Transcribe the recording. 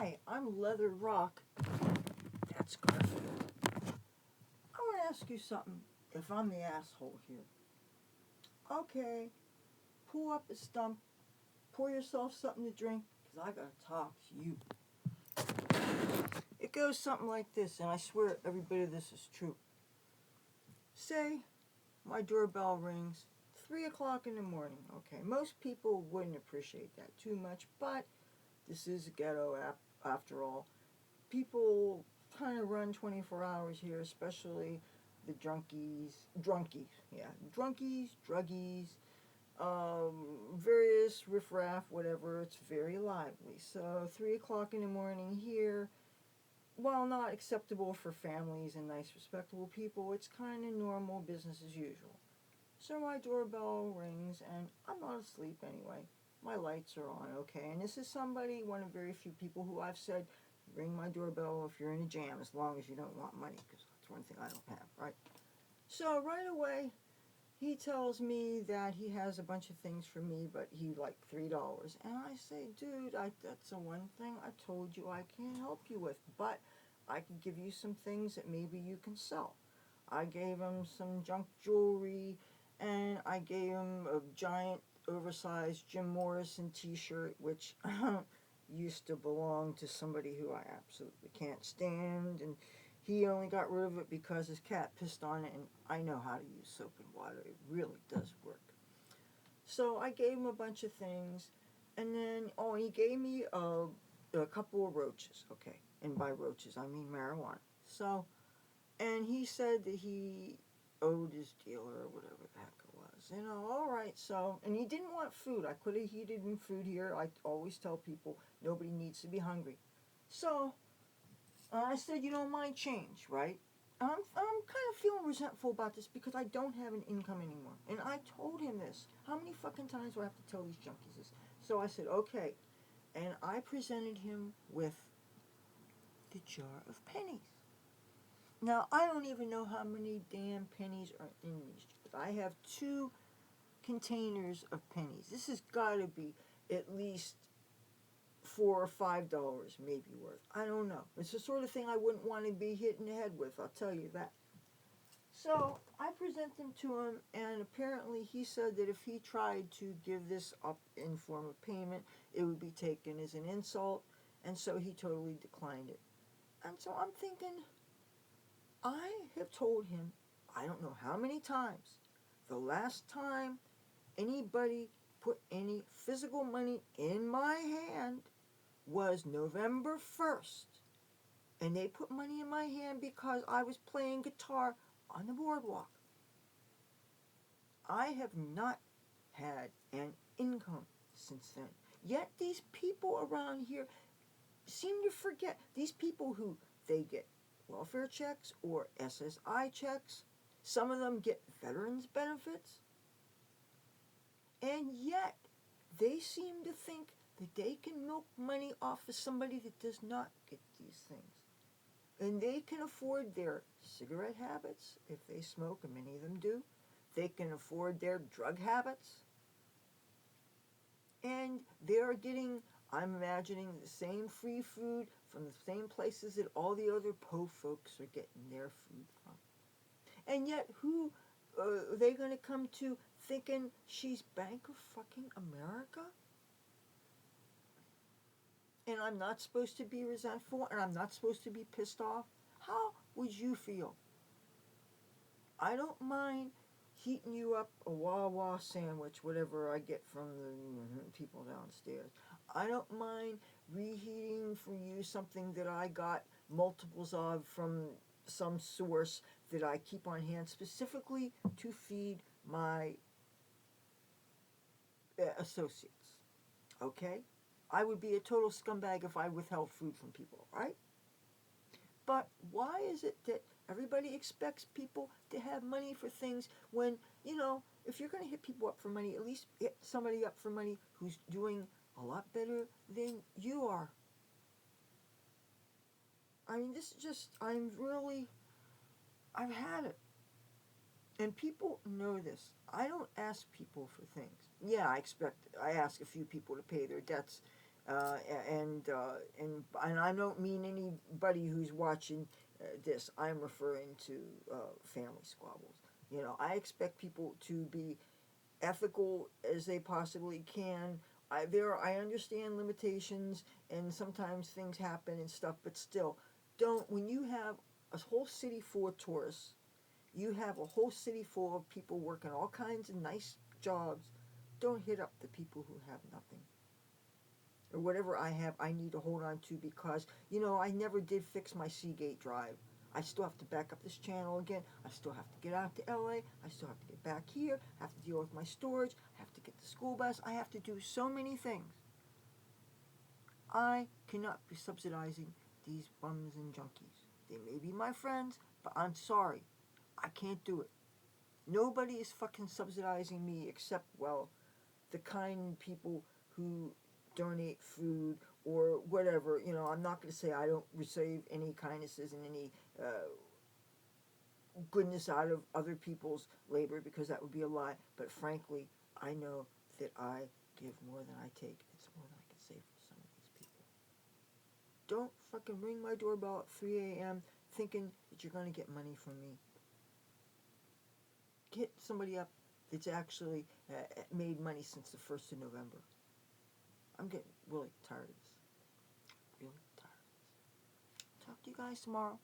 Hi, I'm Leathur Rokk. That's Garfield. I want to ask you something if I'm the asshole here. Okay, pull up a stump, pour yourself something to drink, because I got to talk to you. It goes something like this, and I swear every bit of this is true. Say my doorbell rings 3 o'clock in the morning. Okay, most people wouldn't appreciate that too much, but this is a ghetto app after all. People kind of run 24 hours here, especially the drunkies, druggies, various riffraff, whatever. It's very lively. So 3 o'clock in the morning here, while not acceptable for families and nice, respectable people, it's kind of normal business as usual. So my doorbell rings, and I'm not asleep anyway. My lights are on, okay? And this is somebody, one of very few people who I've said, ring my doorbell if you're in a jam, as long as you don't want money, because that's one thing I don't have, right? So right away, he tells me that he has a bunch of things for me, but he'd like $3. And I say, dude, that's the one thing I told you I can't help you with, but I can give you some things that maybe you can sell. I gave him some junk jewelry, and I gave him a giant, oversized Jim Morrison t-shirt, which used to belong to somebody who I absolutely can't stand, and he only got rid of it because his cat pissed on it, and I know how to use soap and water. It really does work. So I gave him a bunch of things, and then, he gave me a couple of roaches, okay, and by roaches I mean marijuana. So, and he said that he owed his dealer or whatever the heck it was. All right, so, and he didn't want food. I could have heated him food here. I always tell people nobody needs to be hungry. So, I said, you don't mind change, right? I'm kind of feeling resentful about this because I don't have an income anymore. And I told him this. How many fucking times do I have to tell these junkies this? So I said, okay. And I presented him with the jar of pennies. Now, I don't even know how many damn pennies are in these. But I have 2 containers of pennies. This has got to be at least $4 or $5 maybe worth. I don't know. It's the sort of thing I wouldn't want to be hit in the head with, I'll tell you that. So I present them to him, and apparently he said that if he tried to give this up in form of payment, it would be taken as an insult, and so he totally declined it. And so I'm thinking, I have told him, I don't know how many times, the last time anybody put any physical money in my hand was November 1st. And they put money in my hand because I was playing guitar on the boardwalk. I have not had an income since then. Yet these people around here seem to forget. These people who they get welfare checks or SSI checks. Some of them get veterans benefits. And yet they seem to think that they can milk money off of somebody that does not get these things. And they can afford their cigarette habits, if they smoke, and many of them do. They can afford their drug habits. And they're getting, I'm imagining, the same free food from the same places that all the other po folks are getting their food from. And yet, who are they going to come to thinking she's Bank of fucking America? And I'm not supposed to be resentful, and I'm not supposed to be pissed off? How would you feel? I don't mind heating you up a Wawa sandwich, whatever I get from the people downstairs. I don't mind reheating for you something that I got multiples of from some source that I keep on hand specifically to feed my associates. Okay? I would be a total scumbag if I withheld food from people, right? But why is it that everybody expects people to have money for things when, if you're going to hit people up for money, at least hit somebody up for money who's doing a lot better than you are? I mean, this is just, I've had it. And people know this. I don't ask people for things. Yeah, I ask a few people to pay their debts And I don't mean anybody who's watching this. I'm referring to family squabbles. You know, I expect people to be ethical as they possibly can. I understand limitations, and sometimes things happen and stuff, but still, don't, when you have a whole city full of tourists, you have a whole city full of people working all kinds of nice jobs, don't hit up the people who have nothing. Or whatever I have, I need to hold on to, because, you know, I never did fix my Seagate drive. I still have to back up this channel again. I still have to get out to LA. I still have to get back here. I have to deal with my storage. I have to get the school bus. I have to do so many things. I cannot be subsidizing these bums and junkies. They may be my friends, but I'm sorry. I can't do it. Nobody is fucking subsidizing me except, well, the kind people who donate food or whatever. You know, I'm not going to say I don't receive any kindnesses and any goodness out of other people's labor, because that would be a lie. But frankly, I know that I give more than I take. It's more than I can say for some of these people. Don't fucking ring my doorbell at 3 a.m. thinking that you're going to get money from me. Get somebody up that's actually made money since the 1st of November. I'm getting really tired of this. Really tired of this. Talk to you guys tomorrow.